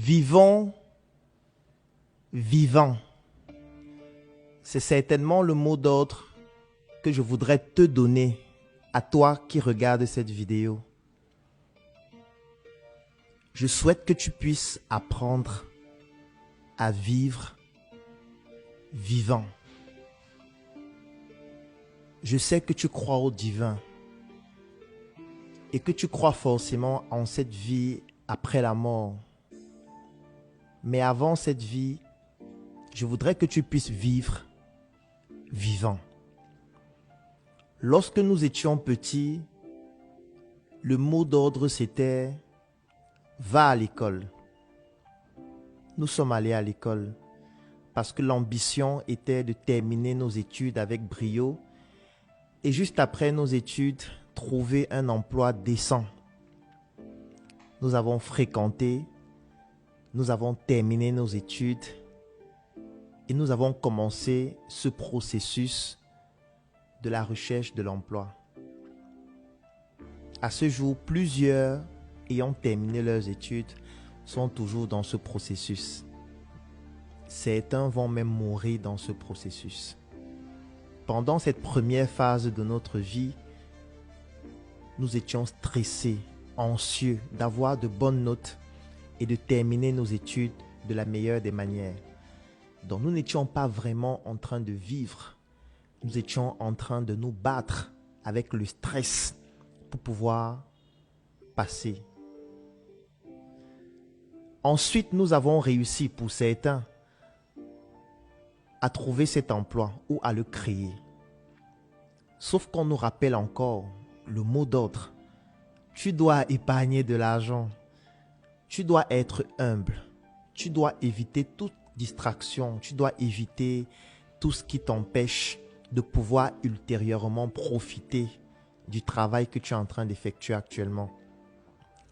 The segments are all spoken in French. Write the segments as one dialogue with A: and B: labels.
A: Vivons vivant. C'est certainement le mot d'ordre que je voudrais te donner à toi qui regardes cette vidéo. Je souhaite que tu puisses apprendre à vivre vivant. Je sais que tu crois au divin et que tu crois forcément en cette vie après la mort. Mais avant cette vie, je voudrais que tu puisses vivre vivant. Lorsque nous étions petits, le mot d'ordre c'était « va à l'école ». Nous sommes allés à l'école parce que l'ambition était de terminer nos études avec brio et juste après nos études, trouver un emploi décent. Nous avons fréquenté, nous avons terminé nos études et nous avons commencé ce processus de la recherche de l'emploi. À ce jour, plusieurs ayant terminé leurs études sont toujours dans ce processus. Certains vont même mourir dans ce processus. Pendant cette première phase de notre vie, nous étions stressés, anxieux d'avoir de bonnes notes et de terminer nos études de la meilleure des manières. Donc nous n'étions pas vraiment en train de vivre. Nous étions en train de nous battre avec le stress pour pouvoir passer. Ensuite, nous avons réussi pour certains à trouver cet emploi ou à le créer. Sauf qu'on nous rappelle encore le mot d'ordre. Tu dois épargner de l'argent. Tu dois être humble. Tu dois éviter toute distraction. Tu dois éviter tout ce qui t'empêche de pouvoir ultérieurement profiter du travail que tu es en train d'effectuer actuellement.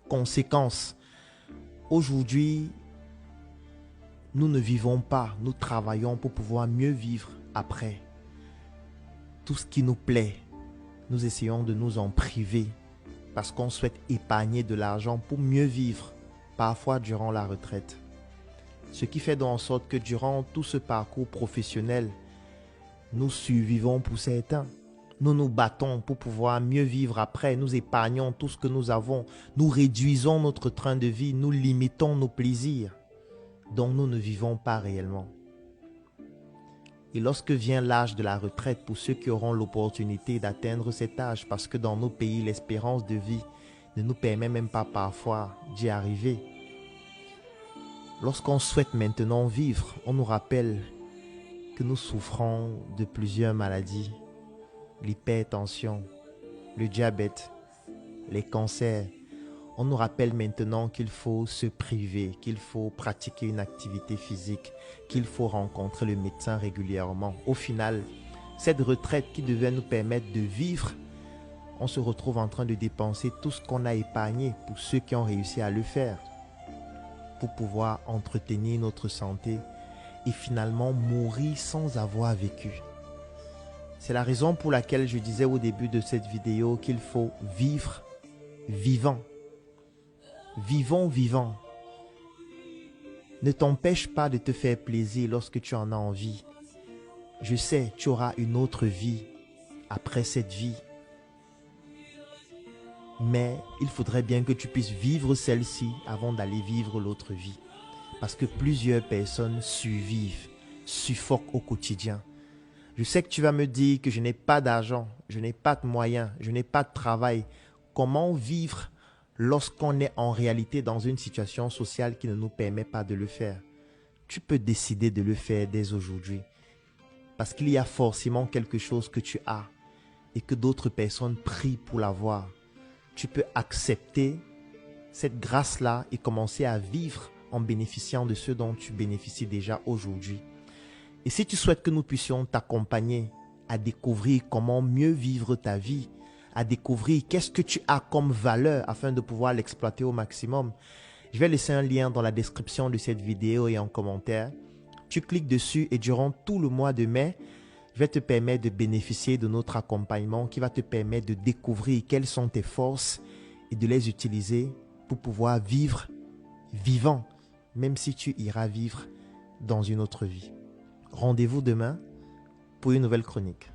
A: Conséquence, aujourd'hui, nous ne vivons pas, nous travaillons pour pouvoir mieux vivre après. Tout ce qui nous plaît, nous essayons de nous en priver parce qu'on souhaite épargner de l'argent pour mieux vivre, parfois durant la retraite. Ce qui fait donc en sorte que durant tout ce parcours professionnel, nous survivons pour certains. Nous nous battons pour pouvoir mieux vivre après. Nous épargnons tout ce que nous avons. Nous réduisons notre train de vie. Nous limitons nos plaisirs. Donc nous ne vivons pas réellement. Et lorsque vient l'âge de la retraite, pour ceux qui auront l'opportunité d'atteindre cet âge, parce que dans nos pays, l'espérance de vie ne nous permet même pas parfois d'y arriver. Lorsqu'on souhaite maintenant vivre, on nous rappelle que nous souffrons de plusieurs maladies, l'hypertension, le diabète, les cancers. On nous rappelle maintenant qu'il faut se priver, qu'il faut pratiquer une activité physique, qu'il faut rencontrer le médecin régulièrement. Au final, cette retraite qui devait nous permettre de vivre, on se retrouve en train de dépenser tout ce qu'on a épargné pour ceux qui ont réussi à le faire, pour pouvoir entretenir notre santé et finalement mourir sans avoir vécu. C'est la raison pour laquelle je disais au début de cette vidéo qu'il faut vivre vivant. Vivons vivant. Ne t'empêche pas de te faire plaisir lorsque tu en as envie. Je sais, tu auras une autre vie après cette vie. Mais il faudrait bien que tu puisses vivre celle-ci avant d'aller vivre l'autre vie. Parce que plusieurs personnes survivent, suffoquent au quotidien. Je sais que tu vas me dire que je n'ai pas d'argent, je n'ai pas de moyens, je n'ai pas de travail. Comment vivre lorsqu'on est en réalité dans une situation sociale qui ne nous permet pas de le faire? Tu peux décider de le faire dès aujourd'hui. Parce qu'il y a forcément quelque chose que tu as et que d'autres personnes prient pour l'avoir. Tu peux accepter cette grâce-là et commencer à vivre en bénéficiant de ce dont tu bénéficies déjà aujourd'hui. Et si tu souhaites que nous puissions t'accompagner à découvrir comment mieux vivre ta vie, à découvrir qu'est-ce que tu as comme valeur afin de pouvoir l'exploiter au maximum, je vais laisser un lien dans la description de cette vidéo et en commentaire. Tu cliques dessus et durant tout le mois de mai, je vais te permettre de bénéficier de notre accompagnement qui va te permettre de découvrir quelles sont tes forces et de les utiliser pour pouvoir vivre vivant. même si tu iras vivre dans une autre vie. Rendez-vous demain pour une nouvelle chronique.